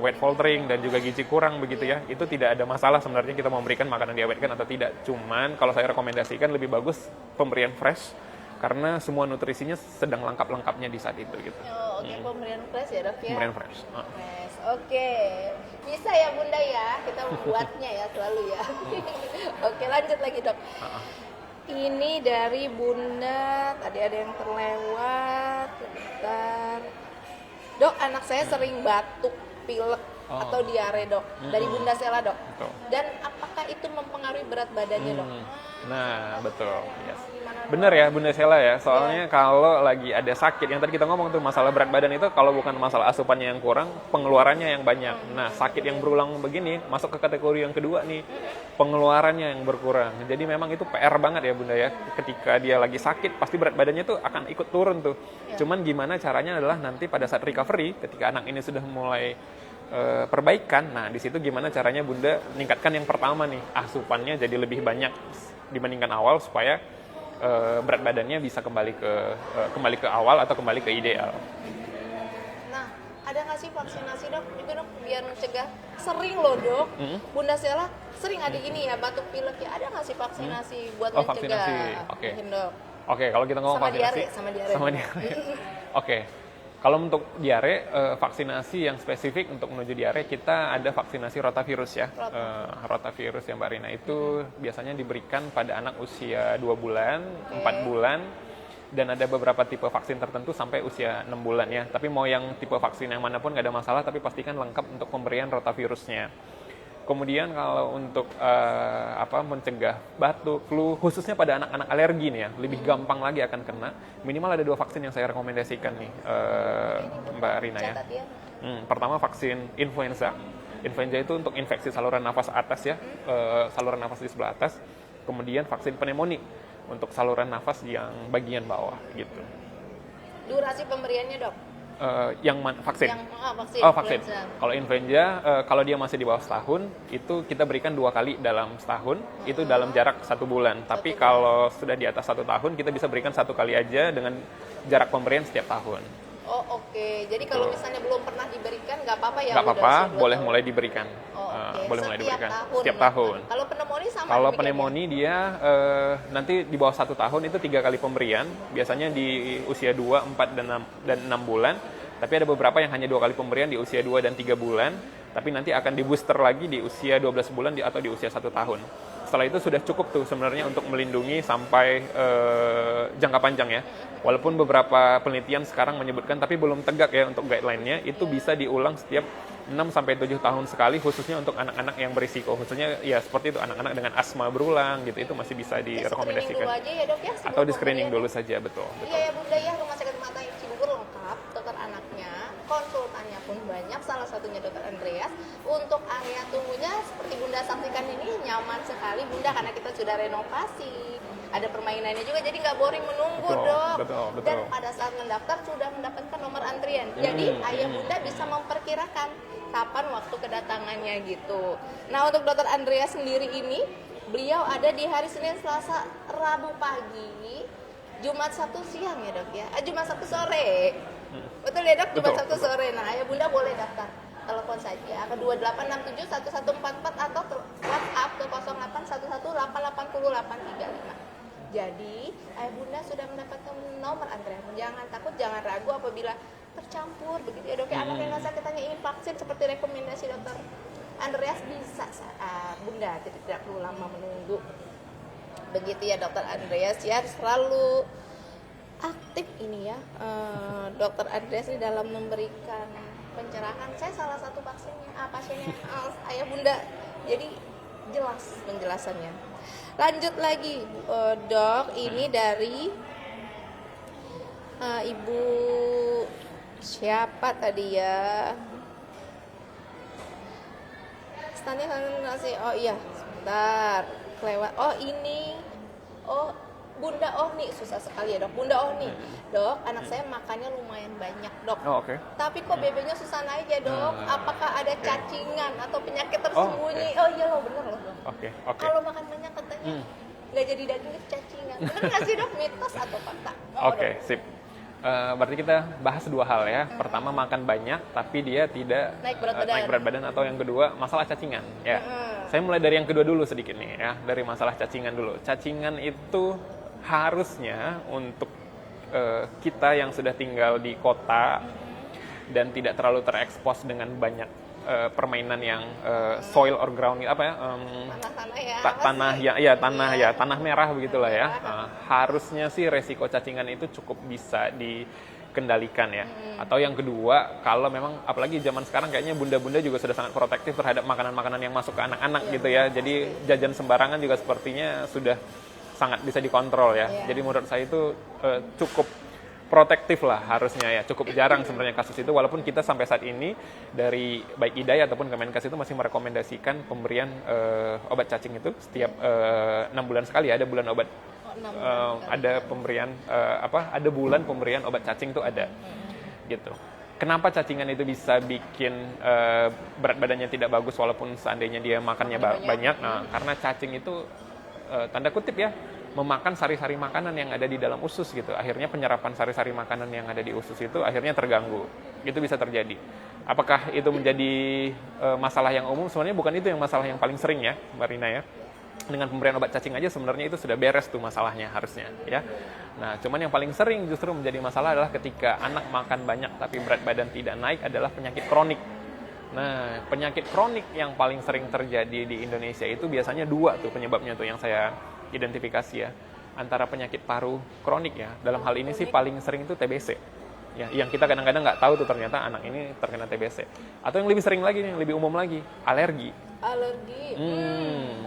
weight faltering dan juga gizi kurang begitu ya, itu tidak ada masalah sebenarnya kita memberikan makanan diawetkan atau tidak. Cuman kalau saya rekomendasikan lebih bagus pemberian fresh karena semua nutrisinya sedang lengkap-lengkapnya di saat itu gitu. Oh, oke, pemberian fresh ya dok ya. Pemberian fresh. Fresh. Oke, bisa ya Bunda ya, kita membuatnya ya selalu ya. Oke, lanjut lagi dok. Ini dari Bunda, tadi ada yang terlewat, sebentar. Dok, anak saya sering batuk, pilek, atau diare dok. Dari Bunda Sela dok. Betul. Dan apakah itu mempengaruhi berat badannya dok? Nah, betul. Yes. Gimana, dok? Bener ya Bunda Sela ya, soalnya kalau lagi ada sakit, yang tadi kita ngomong tuh masalah berat badan itu kalau bukan masalah asupannya yang kurang, pengeluarannya yang banyak. Nah, sakit yang berulang begini masuk ke kategori yang kedua nih, pengeluarannya yang berkurang. Jadi memang itu PR banget ya Bunda ya, ketika dia lagi sakit pasti berat badannya tuh akan ikut turun tuh. Cuman gimana caranya adalah nanti pada saat recovery, ketika anak ini sudah mulai perbaikan, nah di situ gimana caranya Bunda meningkatkan yang pertama nih, asupannya jadi lebih banyak dibandingkan awal supaya berat badannya bisa kembali ke awal atau kembali ke ideal. Nah, ada nggak sih vaksinasi dok? Juga dok, biar mencegah. Sering loh dok, Bunda Sela sering ada ini ya, batuk pilek ya. Ada nggak sih vaksinasi buat mencegah? Vaksinasi, oke. Mungkin, dok. Oke, kalau kita ngomong Sama vaksinasi, diare, sama diare. Oke, kalau untuk diare, vaksinasi yang spesifik untuk menuju diare, kita ada vaksinasi rotavirus ya. Rotavirus yang Mbak Rina itu biasanya diberikan pada anak usia 2 bulan, 4 bulan, dan ada beberapa tipe vaksin tertentu sampai usia 6 bulan ya. Tapi mau yang tipe vaksin yang manapun nggak ada masalah, tapi pastikan lengkap untuk pemberian rotavirusnya. Kemudian kalau untuk mencegah batuk, flu, khususnya pada anak-anak alergi nih ya, lebih gampang lagi akan kena. Minimal ada 2 vaksin yang saya rekomendasikan nih, Mbak Rina ya. Catat ya. Pertama vaksin influenza. Influenza itu untuk infeksi saluran nafas atas ya, saluran nafas di sebelah atas. Kemudian vaksin pneumonia untuk saluran nafas yang bagian bawah gitu. Durasi pemberiannya dok? Vaksin. Vaksin. Vaksin. Kalau influenza, kalau dia masih di bawah setahun, itu kita berikan 2 kali dalam setahun, itu dalam jarak 1 bulan. Tapi kalau sudah di atas 1 tahun, kita bisa berikan 1 kali aja dengan jarak pemberian setiap tahun. Oh oke, jadi kalau misalnya belum pernah diberikan nggak apa-apa ya? Nggak apa-apa, boleh mulai diberikan. Boleh mulai diberikan setiap tahun. Kalau pneumonia sama? Kalau pneumonia dia nanti di bawah 1 tahun itu 3 kali pemberian, biasanya di usia 2, 4, dan 6 bulan. Tapi ada beberapa yang hanya 2 kali pemberian di usia 2 dan 3 bulan, tapi nanti akan di booster lagi di usia 12 bulan atau di usia 1 tahun. Setelah itu sudah cukup tuh sebenarnya untuk melindungi sampai jangka panjang ya. Walaupun beberapa penelitian sekarang menyebutkan, tapi belum tegak ya untuk guideline-nya, itu bisa diulang setiap 6-7 tahun sekali, khususnya untuk anak-anak yang berisiko. Khususnya ya seperti itu, anak-anak dengan asma berulang gitu, itu masih bisa direkomendasikan. Screening dulu aja ya dok ya? Atau di screening dulu saja, betul. Iya ya Bunda ya, Rumah Sakit Mata Cibubur lengkap, dokter anaknya, konsultannya pun banyak, salah satunya dokter Andreas. Untuk area tunggunya seperti Bunda saksikan ini nyaman sekali Bunda, karena kita sudah renovasi. Ada permainannya juga, jadi nggak boring menunggu dok. Betul. Dan pada saat mendaftar sudah mendapatkan nomor antrian. Jadi ayah Bunda bisa memperkirakan kapan waktu kedatangannya gitu. Nah untuk dokter Andreas sendiri ini Beliau ada di hari Senin, Selasa, Rabu pagi, Jumat, Sabtu siang ya dok ya? Jumat, Sabtu sore. Betul ya dok? Jumat, Betul, Sabtu sore. Nah ayah bunda boleh daftar. Telepon saja ke 28671144 atau WhatsApp ke 0811880835. Jadi, ayah bunda sudah mendapatkan nomor Andrea. Jangan takut, jangan ragu apabila tercampur begitu ya dok. Anaknya nggak sakit hanya ingin vaksin seperti rekomendasi dokter Andreas bisa bunda, tidak perlu lama menunggu. Begitu ya dokter Andreas ya, selalu aktif ini ya dokter Andreas ini dalam memberikan pencerahan. Saya salah satu pasiennya ayah bunda, jadi jelas penjelasannya. Lanjut lagi dok, ini dari ibu siapa tadi ya? Standnya nasi. Oh iya, sebentar. Kelewat. Oh ini. Oh Bunda Ohni, susah sekali ya dok. Bunda Ohni, dok, anak saya makannya lumayan banyak dok. Oh, oke. Tapi kok BB-nya susah naik ya dok? Apakah ada cacingan atau penyakit tersembunyi? oke. Oh iya loh, bener loh dok. Oke. Kalau makan banyak katanya nggak jadi daging itu cacingan. Bener nggak sih dok? Mitos atau fakta? Oke, sip. Berarti kita bahas dua hal ya. Pertama, makan banyak tapi dia tidak Naik berat badan, atau yang kedua masalah cacingan ya. Saya mulai dari yang kedua dulu sedikit nih ya, dari masalah cacingan dulu. Cacingan itu harusnya untuk kita yang sudah tinggal di kota dan tidak terlalu terekspos dengan banyak permainan yang soil or ground apa ya, tanah merah begitulah ya. Harusnya sih resiko cacingan itu cukup bisa dikendalikan ya. Atau yang kedua, kalau memang apalagi zaman sekarang kayaknya bunda-bunda juga sudah sangat protektif terhadap makanan-makanan yang masuk ke anak-anak gitu ya. Jadi jajan sembarangan juga sepertinya sudah sangat bisa dikontrol ya. Jadi menurut saya itu cukup protektif lah harusnya ya. Cukup jarang sebenarnya kasus itu, walaupun kita sampai saat ini dari baik IDAI ataupun Kemenkes itu masih merekomendasikan pemberian obat cacing itu setiap 6 bulan sekali ada bulan obat ada pemberian ada bulan pemberian obat cacing itu ada gitu. Kenapa cacingan itu bisa bikin berat badannya tidak bagus walaupun seandainya dia makannya banyak? Nah, karena cacing itu tanda kutip ya, memakan sari-sari makanan yang ada di dalam usus gitu. Akhirnya penyerapan sari-sari makanan yang ada di usus itu akhirnya terganggu. Itu bisa terjadi. Apakah itu menjadi masalah yang umum? Sebenarnya bukan itu yang masalah yang paling sering ya, Mbak Rina ya. Dengan pemberian obat cacing aja sebenarnya itu sudah beres tuh masalahnya harusnya ya. Nah, cuman yang paling sering justru menjadi masalah adalah ketika anak makan banyak tapi berat badan tidak naik adalah penyakit kronik. Nah, penyakit kronik yang paling sering terjadi di Indonesia itu biasanya dua tuh penyebabnya tuh yang saya identifikasi ya. Antara penyakit paru kronik ya. Dalam hal ini sih paling sering itu TBC. Ya, yang kita kadang-kadang nggak tahu tuh ternyata anak ini terkena TBC. Atau yang lebih sering lagi nih, lebih umum lagi, alergi.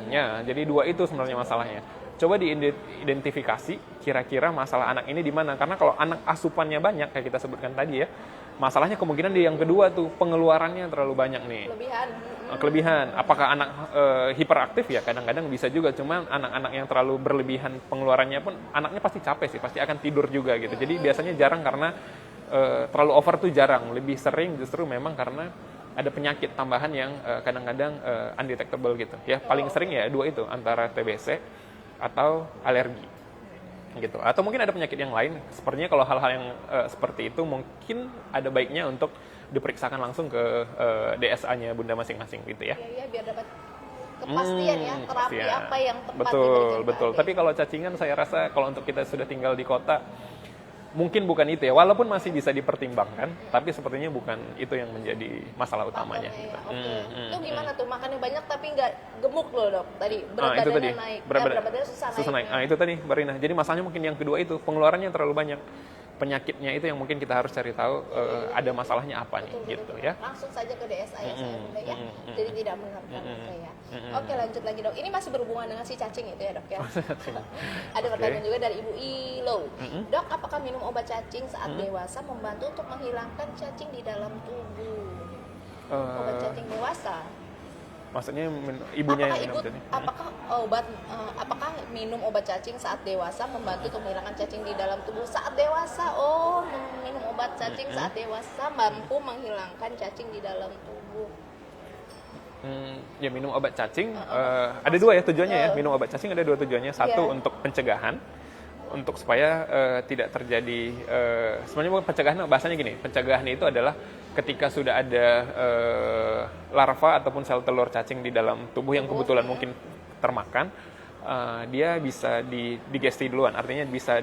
Ya, jadi dua itu sebenarnya masalahnya. Coba diidentifikasi kira-kira masalah anak ini di mana. Karena kalau anak asupannya banyak kayak kita sebutkan tadi ya, masalahnya kemungkinan di yang kedua tuh pengeluarannya terlalu banyak nih. Kelebihan. Apakah anak hiperaktif ya? Kadang-kadang bisa juga. Cuma anak-anak yang terlalu berlebihan pengeluarannya pun anaknya pasti capek sih, pasti akan tidur juga gitu. Jadi biasanya jarang karena terlalu over tuh jarang. Lebih sering justru memang karena ada penyakit tambahan yang kadang-kadang undetectable gitu. Ya paling sering ya dua itu, antara TBC atau alergi gitu. Atau mungkin ada penyakit yang lain. Sepertinya kalau hal-hal yang seperti itu mungkin ada baiknya untuk diperiksakan langsung ke DSA-nya bunda masing-masing gitu ya. Iya, biar dapat kepastian ya, terapi apa yang tepat. Betul. Tapi kalau cacingan saya rasa kalau untuk kita sudah tinggal di kota mungkin bukan itu ya, walaupun masih bisa dipertimbangkan, tapi sepertinya bukan itu yang menjadi masalah utamanya. Itu gimana tuh, makannya banyak tapi nggak gemuk loh dok, tadi berat badannya naik, berat badannya susah naik. Itu tadi Mbak Rina, jadi masalahnya mungkin yang kedua itu, pengeluarannya terlalu banyak. Penyakitnya itu yang mungkin kita harus cari tahu ada masalahnya apa nih gitu ya. Langsung saja ke DSA ya saya bunda ya. Jadi tidak mengharapkan ya. Oke, lanjut lagi dok. Ini masih berhubungan dengan si cacing itu ya dok ya. Ada pertanyaan juga dari Ibu Ilo. Dok, apakah minum obat cacing saat dewasa membantu untuk menghilangkan cacing di dalam tubuh? Obat cacing dewasa? Maksudnya ibunya yang minum cacing? Apakah minum obat cacing saat dewasa membantu untuk menghilangkan cacing di dalam tubuh saat dewasa? Oh, minum obat cacing saat dewasa mampu menghilangkan cacing di dalam tubuh. Ya minum obat cacing ada dua ya tujuannya ya. Minum obat cacing ada dua tujuannya. Satu Iya. untuk pencegahan, untuk supaya tidak terjadi sebenarnya bukan pencegahan, bahasanya gini. Pencegahan itu adalah ketika sudah ada larva ataupun sel telur cacing di dalam tubuh yang kebetulan mungkin termakan, dia bisa digesti duluan, artinya bisa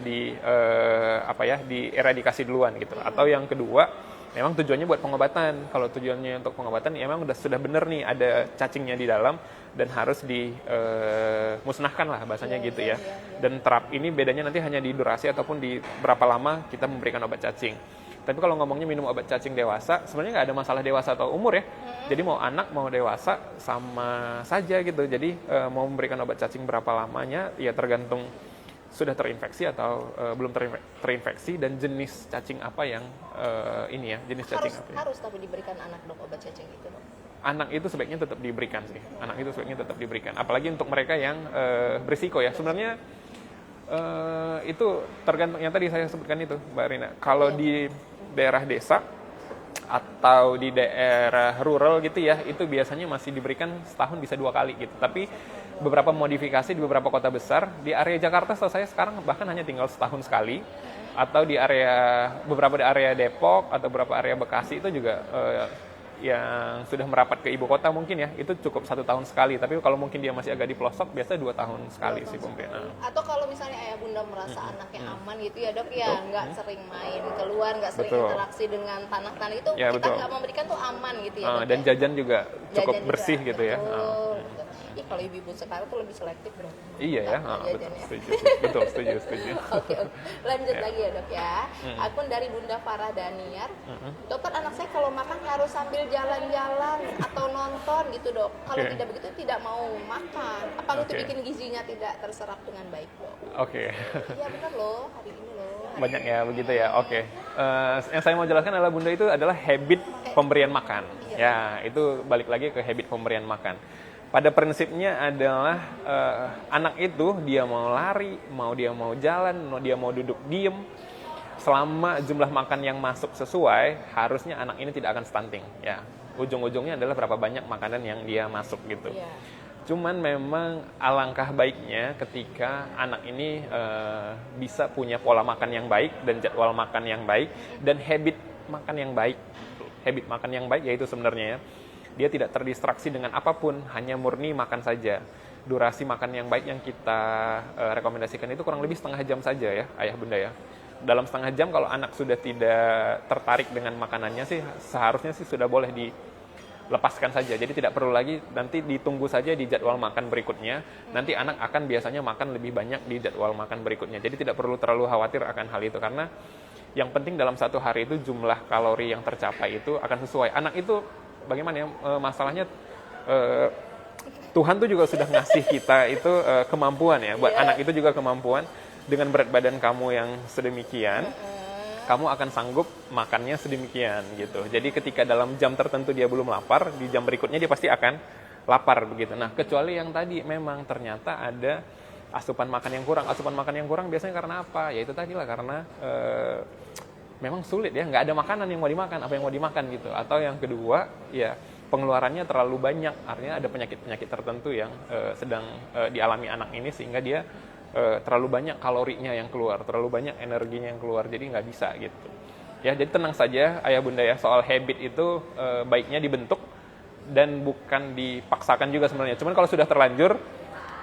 dieradikasi duluan gitu. Atau yang kedua, memang tujuannya buat pengobatan. Kalau tujuannya untuk pengobatan, ya memang sudah benar nih ada cacingnya di dalam dan harus dimusnahkan lah bahasanya gitu ya. Dan ini bedanya nanti hanya di durasi ataupun di berapa lama kita memberikan obat cacing. Tapi kalau ngomongnya minum obat cacing dewasa, sebenarnya nggak ada masalah dewasa atau umur ya. Jadi mau anak mau dewasa sama saja gitu. Jadi mau memberikan obat cacing berapa lamanya ya tergantung sudah terinfeksi atau belum terinfeksi dan jenis cacing apa yang jenis cacing apa ya. Harus tapi diberikan anak dok obat cacing itu dok. Anak itu sebaiknya tetap diberikan sih. Anak itu sebaiknya tetap diberikan. Apalagi untuk mereka yang berisiko ya. Sebenarnya itu tergantung yang tadi saya sebutkan itu, Mbak Rina. Kalau di daerah desa atau di daerah rural gitu ya, itu biasanya masih diberikan setahun bisa 2 kali gitu. Tapi beberapa modifikasi di beberapa kota besar, di area Jakarta setahu saya sekarang bahkan hanya tinggal setahun sekali. Atau di beberapa area Depok atau beberapa area Bekasi itu juga yang sudah merapat ke ibu kota mungkin ya, itu cukup 1 tahun sekali. Tapi kalau mungkin dia masih agak di pelosok, biasa 2 tahun sekali sih pemberian. Atau kalau misalnya ayah bunda merasa anaknya aman gitu ya dok ya, nggak sering main keluar, nggak sering interaksi dengan tanah-tanah itu, Ya, kita nggak memberikan tuh aman gitu ya dok. Dan jajan juga cukup Jajan bersih juga, gitu ya. betul. Ih, kalau ibu-ibu sekarang tuh lebih selektif dong. Iya ya, betul, setuju. Oke. Lanjut lagi ya dok ya. Akun dari Bunda Farah Daniar. Dokter, anak saya kalau makan harus sambil jalan-jalan atau nonton gitu dok. Kalau tidak begitu tidak mau makan. Apa itu bikin gizinya tidak terserap dengan baik dok? Oke. Iya benar loh, hari ini loh. Banyak ya begitu ya. Oke. Yang saya mau jelaskan adalah Bunda itu adalah habit pemberian makan. Ya, itu balik lagi ke habit pemberian makan. Pada prinsipnya adalah anak itu dia mau lari, dia mau jalan, dia mau duduk diem, selama jumlah makan yang masuk sesuai, harusnya anak ini tidak akan stunting. Ya, ujung-ujungnya adalah berapa banyak makanan yang dia masuk gitu. Iya. Cuman memang alangkah baiknya ketika anak ini bisa punya pola makan yang baik dan jadwal makan yang baik dan habit makan yang baik. Habit makan yang baik yaitu sebenarnya ya, dia tidak terdistraksi dengan apapun, hanya murni makan saja. Durasi makan yang baik yang kita rekomendasikan itu kurang lebih setengah jam saja ya, ayah bunda ya. Dalam setengah jam kalau anak sudah tidak tertarik dengan makanannya sih, seharusnya sih sudah boleh dilepaskan saja. Jadi tidak perlu lagi, nanti ditunggu saja di jadwal makan berikutnya. Nanti anak akan biasanya makan lebih banyak di jadwal makan berikutnya. Jadi tidak perlu terlalu khawatir akan hal itu, karena yang penting dalam satu hari itu jumlah kalori yang tercapai itu akan sesuai. Anak itu bagaimana ya, masalahnya Tuhan tuh juga sudah ngasih kita itu kemampuan ya, buat anak itu juga kemampuan. Dengan berat badan kamu yang sedemikian, kamu akan sanggup makannya sedemikian gitu. Jadi ketika dalam jam tertentu dia belum lapar, di jam berikutnya dia pasti akan lapar begitu. Nah, kecuali yang tadi memang ternyata ada asupan makan yang kurang. Asupan makan yang kurang biasanya karena apa? Ya itu tadi lah, karena memang sulit ya, nggak ada makanan yang mau dimakan, apa yang mau dimakan gitu. Atau yang kedua, ya pengeluarannya terlalu banyak, artinya ada penyakit-penyakit tertentu yang sedang dialami anak ini sehingga dia terlalu banyak kalorinya yang keluar, terlalu banyak energinya yang keluar, jadi nggak bisa gitu. Ya, jadi tenang saja ayah bunda ya, soal habit itu baiknya dibentuk dan bukan dipaksakan juga sebenarnya. Cuman kalau sudah terlanjur,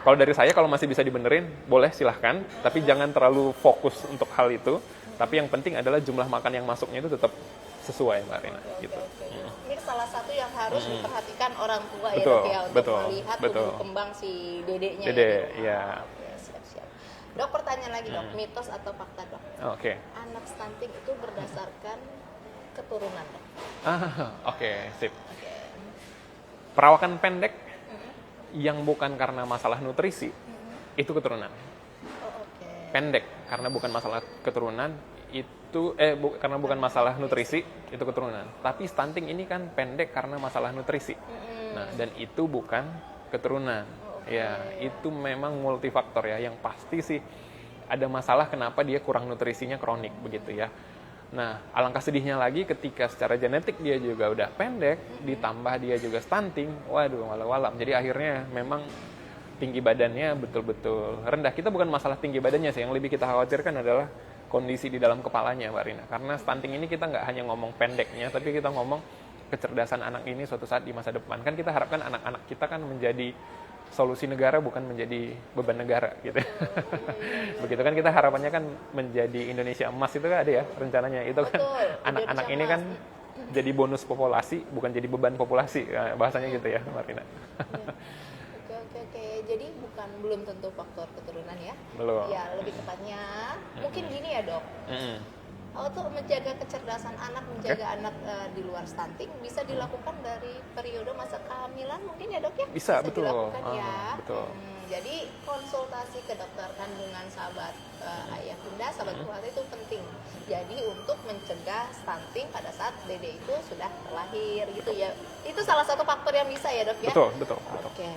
kalau dari saya kalau masih bisa dibenerin, boleh silahkan, tapi jangan terlalu fokus untuk hal itu. Tapi yang penting adalah jumlah makan yang masuknya itu tetap sesuai, Mbak Rina. Gitu. Ini salah satu yang harus diperhatikan orang tua Betul, ya, untuk betul, melihat betul. tumbuh kembang si dedeknya. Dede, ya. ya. Oke, siap-siap. Dok, pertanyaan lagi dok, mitos atau fakta dok? Oke. Anak stunting itu berdasarkan keturunan dok? Oke, sip. Oke. Perawakan pendek yang bukan karena masalah nutrisi, itu keturunan. Oh, oke. Pendek karena bukan masalah keturunan, itu karena bukan masalah nutrisi, itu keturunan. Tapi stunting ini kan pendek karena masalah nutrisi. Nah, dan itu bukan keturunan. Ya, itu memang multifaktor ya. Yang pasti sih ada masalah kenapa dia kurang nutrisinya kronik begitu ya. Nah, alangkah sedihnya lagi ketika secara genetik dia juga udah pendek, ditambah dia juga stunting, waduh walau-walam. Jadi akhirnya memang tinggi badannya betul-betul rendah. Kita bukan masalah tinggi badannya sih, yang lebih kita khawatirkan adalah kondisi di dalam kepalanya, Mbak Rina. Karena stunting ini kita nggak hanya ngomong pendeknya, tapi kita ngomong kecerdasan anak ini suatu saat di masa depan. Kan kita harapkan anak-anak kita kan menjadi solusi negara, bukan menjadi beban negara gitu. Begitu kan kita harapannya kan menjadi Indonesia emas, itu kan ada ya rencananya. Itu kan Betul, anak-anak Indonesia ini kan emas. jadi bonus populasi, bukan jadi beban populasi. Bahasanya gitu ya, Mbak Rina. Oke. Jadi belum tentu faktor keturunan ya. Belum. Ya, lebih tepatnya mungkin gini ya, Dok. Mm-mm. Untuk menjaga kecerdasan anak, menjaga anak di luar stunting bisa dilakukan dari periode masa kehamilan mungkin ya, Dok ya? Bisa, betul. Dilakukan ya. Betul. Jadi konsultasi ke dokter kandungan, sahabat ayah bunda, sahabat keluarga itu penting. Jadi untuk mencegah stunting pada saat dede itu sudah terlahir gitu ya. Itu salah satu faktor yang bisa ya, Dok ya? Betul. Oke.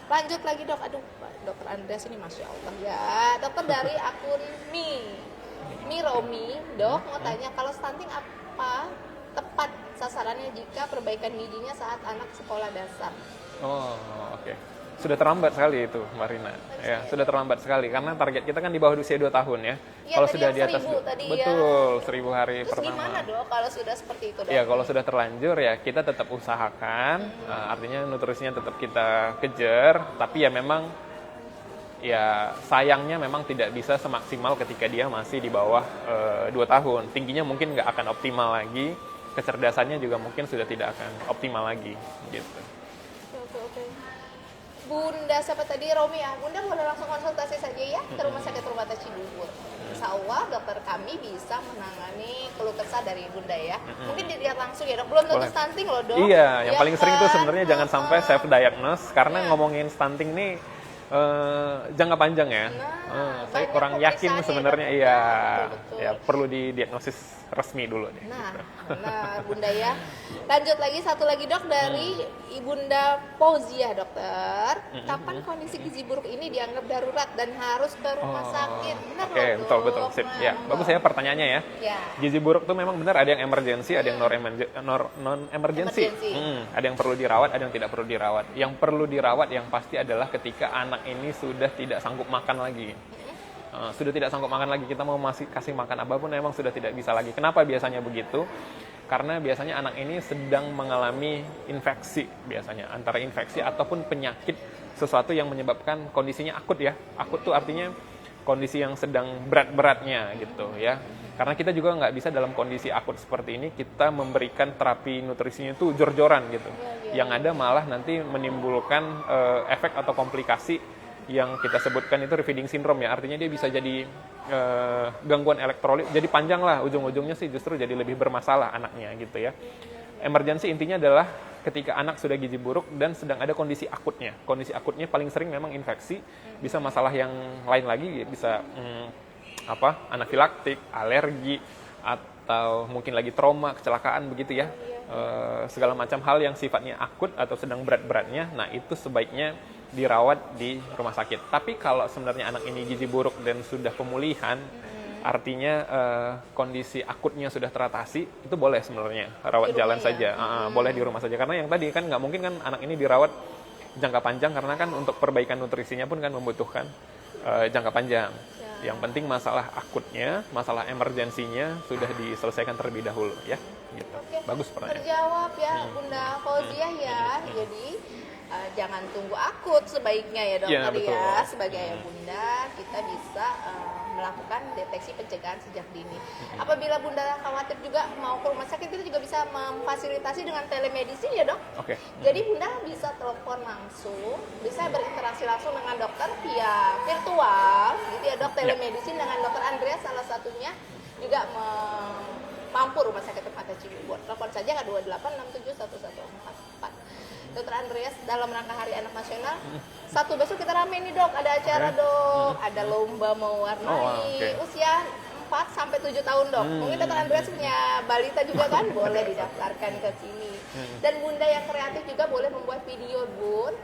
Lanjut lagi, Dok. Aduh, Dokter Andreas ini Masya Allah ya. Dokter dari akun Mi Romi, Dok mau tanya kalau stunting apa tepat sasarannya jika perbaikan giginya saat anak sekolah dasar? Oh, oke. Sudah terlambat sekali itu, Mbak Rina. Ya, sudah terlambat sekali karena target kita kan di bawah usia 2 tahun ya. Iya, Kalau tadi sudah yang di atas 1000 tadi ya. betul, 1000 hari Terus pertama. gimana, Dok, kalau sudah seperti itu, Dok? Ya, kalau sudah terlanjur ya kita tetap usahakan, artinya nutrisinya tetap kita kejar, tapi ya memang ya sayangnya memang tidak bisa semaksimal ketika dia masih di bawah 2 tahun. Tingginya mungkin nggak akan optimal lagi, kecerdasannya juga mungkin sudah tidak akan optimal lagi gitu. Oke. Bunda siapa tadi, Romi ya? Bunda boleh langsung konsultasi saja ya ke Rumah Sakit Permata Cibubur. Insya Allah dokter kami bisa menangani keluh kesah dari Bunda ya. Mungkin dilihat langsung ya, Dok. Belum tentu Boleh. stunting loh, Dok. Iya, yang Ya paling sering tuh kan? sebenarnya jangan sampai self diagnose karena ngomongin stunting nih jangka panjang ya. Saya banyak kurang yakin pemeriksaannya sebenarnya ya, Dok. iya. Betul. Ya perlu didiagnosis resmi dulu deh. Nah, benar Bunda ya. Lanjut lagi, satu lagi, Dok, dari Ibunda Fauzia, Dokter. Kapan kondisi gizi buruk ini dianggap darurat dan harus ke rumah sakit? Benar Oke, loh, Dok. betul. Sip. Ya, Nah, bagus ya pertanyaannya ya. Ya. Gizi buruk tuh memang benar, ada yang emergency, ada yang non emergency. Emergency. Ada yang perlu dirawat, ada yang tidak perlu dirawat. Yang perlu dirawat yang pasti adalah ketika anak ini sudah tidak sanggup makan lagi. Sudah tidak sanggup makan lagi, kita mau masih kasih makan apapun memang sudah tidak bisa lagi. Kenapa biasanya begitu? Karena biasanya anak ini sedang mengalami infeksi biasanya, antara infeksi ataupun penyakit, sesuatu yang menyebabkan kondisinya akut ya. Akut tuh artinya kondisi yang sedang berat-beratnya gitu ya. Karena kita juga nggak bisa dalam kondisi akut seperti ini kita memberikan terapi nutrisinya itu jor-joran gitu. Yang ada malah nanti menimbulkan efek atau komplikasi yang kita sebutkan itu refeeding syndrome ya. Artinya dia bisa jadi gangguan elektrolit, jadi panjang lah, ujung-ujungnya sih justru jadi lebih bermasalah anaknya gitu ya. Emergency intinya adalah ketika anak sudah gizi buruk dan sedang ada kondisi akutnya. Kondisi akutnya paling sering memang infeksi, bisa masalah yang lain lagi, bisa anafilaktik, alergi, atau mungkin lagi trauma, kecelakaan begitu ya. Segala macam hal yang sifatnya akut atau sedang berat-beratnya, nah itu sebaiknya dirawat di rumah sakit. Tapi kalau sebenarnya anak ini gizi buruk dan sudah pemulihan, artinya kondisi akutnya sudah teratasi, itu boleh sebenarnya rawat jalan saja. Boleh di rumah saja, karena yang tadi kan nggak mungkin kan anak ini dirawat jangka panjang, karena kan untuk perbaikan nutrisinya pun kan membutuhkan jangka panjang. Yang penting masalah akutnya, masalah emergensinya sudah diselesaikan terlebih dahulu ya. Gitu. Bagus pertanyaan. Terjawab ya Bunda Fauzia ya. Jadi jangan tunggu akut sebaiknya ya, Dokter Ya, betul. ya. Sebagai ayah bunda kita bisa melakukan deteksi pencegahan sejak dini. Apabila Bunda khawatir juga mau ke rumah sakit, kita juga bisa memfasilitasi dengan telemedicine ya, Dok. Oke. Jadi Bunda bisa telepon langsung, bisa berinteraksi langsung dengan dokter via virtual, gitu ya, Dok. Telemedicine dengan Dokter Andreas salah satunya juga mampu Rumah Sakit Permata Cibubur. Telepon saja ke 28671144. Dokter Andreas dalam rangka Hari Anak Nasional. Satu besok kita rame nih, Dok, ada acara Dok, ada lomba mewarnai usia 4 sampai 7 tahun, Dok. Mungkin Dokter Andreas punya balita juga kan, boleh didaftarkan ke sini. Dan Bunda yang kreatif juga boleh membuat video, Bun.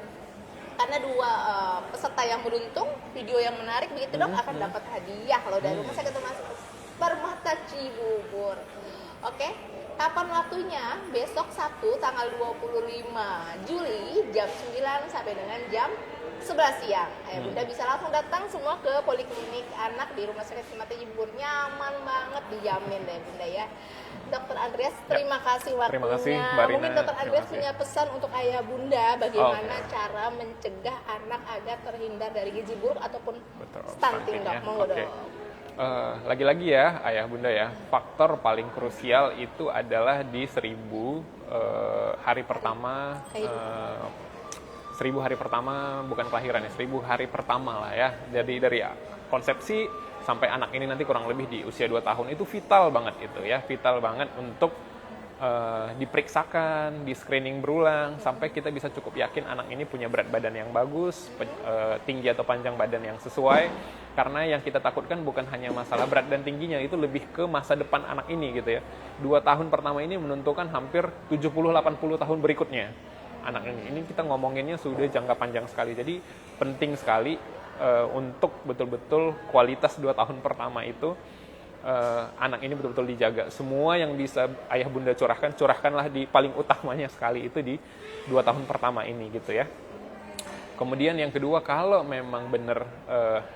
Karena 2 peserta yang beruntung, video yang menarik begitu, Dok, akan dapat hadiah loh dari Rumah Sakit Permata Cibubur. Oke, kapan waktunya? Besok Sabtu tanggal 25 Juli jam 9 sampai dengan jam 11 siang. Ayah bunda bisa langsung datang semua ke Poliklinik Anak di Rumah Sakit Permata Cibubur. Nyaman banget, dijamin deh bunda ya. Dokter Andreas, terima kasih waktunya. Terima kasih, Mbak Rina. Mungkin Dokter Andreas Terima kasih. punya pesan untuk ayah bunda bagaimana cara mencegah anak agar terhindar dari gizi buruk ataupun Betul, stunting, Dok. ya. Monggo, Oke. Dok. Lagi-lagi ya, ayah bunda ya, faktor paling krusial itu adalah di 1000 hari pertama, 1000 hari pertama bukan kelahiran ya, 1000 hari pertama lah ya. Jadi dari konsepsi sampai anak ini nanti kurang lebih di usia 2 tahun itu vital banget itu ya, vital banget untuk diperiksakan, di screening berulang sampai kita bisa cukup yakin anak ini punya berat badan yang bagus, tinggi atau panjang badan yang sesuai. Karena yang kita takutkan bukan hanya masalah berat dan tingginya, itu lebih ke masa depan anak ini gitu ya. 2 tahun pertama ini menentukan hampir 70-80 tahun berikutnya anak ini. Ini kita ngomonginnya sudah jangka panjang sekali. Jadi penting sekali untuk betul-betul kualitas 2 tahun pertama itu anak ini betul-betul dijaga. Semua yang bisa ayah bunda curahkan, curahkanlah di paling utamanya sekali itu di 2 tahun pertama ini gitu ya. Kemudian yang kedua, kalau memang benar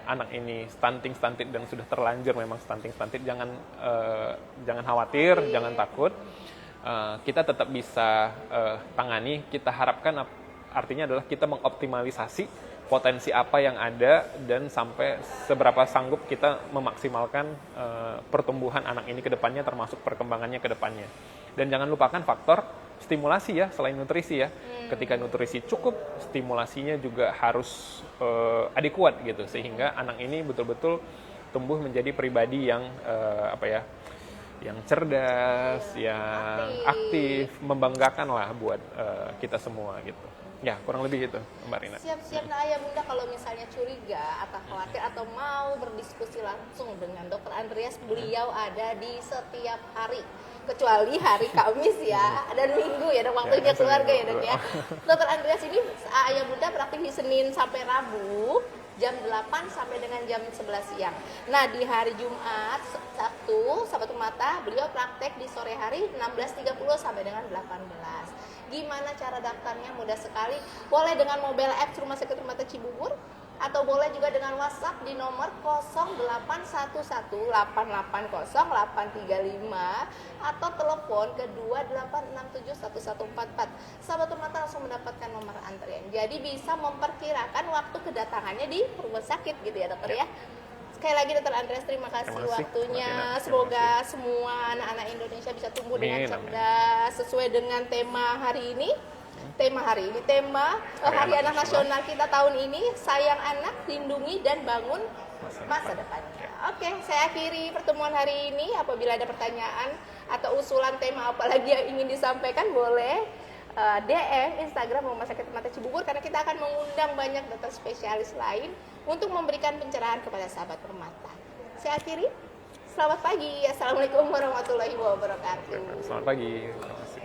anak ini stunting dan sudah terlanjur memang stunting, jangan khawatir, jangan takut. Kita tetap bisa tangani. Kita harapkan artinya adalah kita mengoptimalisasi potensi apa yang ada dan sampai seberapa sanggup kita memaksimalkan pertumbuhan anak ini ke depannya, termasuk perkembangannya ke depannya. Dan jangan lupakan faktor stimulasi ya, selain nutrisi ya. Ketika nutrisi cukup, stimulasinya juga harus adekuat gitu, sehingga anak ini betul-betul tumbuh menjadi pribadi yang yang cerdas, yang aktif, membanggakan lah buat kita semua gitu. Ya, kurang lebih itu, Mbak Rina. Siap-siap nah ayah bunda kalau misalnya curiga atau khawatir atau mau berdiskusi langsung dengan Dokter Andreas, beliau ada di setiap hari kecuali hari Kamis ya dan Minggu ya, dok, waktunya keluarga ya, dok ya. Dokter Andreas ini ayah bunda praktik di Senin sampai Rabu jam 8 sampai dengan jam 11 siang. Nah, di hari Jumat, Sabtu, Sahabat Permata, beliau praktek di sore hari 16.30 sampai dengan 18. Gimana cara daftarnya? Mudah sekali. Boleh dengan mobile apps Rumah Sakit Permata Cibubur atau boleh juga dengan WhatsApp di nomor 0811880835 atau telepon ke 28671144. Sahabat Permata langsung mendapatkan nomor antrian. Jadi bisa memperkirakan waktu kedatangannya di rumah sakit gitu ya, dokter ya. Sekali lagi Dokter Andreas, terima kasih waktunya. Semoga semua anak-anak Indonesia bisa tumbuh dengan cerdas sesuai dengan tema hari ini. Tema Hari Anak Nasional kita tahun ini, sayang anak, lindungi dan bangun masa depannya. Oke, saya akhiri pertemuan hari ini. Apabila ada pertanyaan atau usulan tema apa lagi yang ingin disampaikan, boleh DM Instagram Rumah Sakit Permata Cibubur, karena kita akan mengundang banyak dokter spesialis lain untuk memberikan pencerahan kepada sahabat Permata. Saya akhiri. Selamat pagi. Assalamualaikum warahmatullahi wabarakatuh. Selamat pagi. Terima kasih.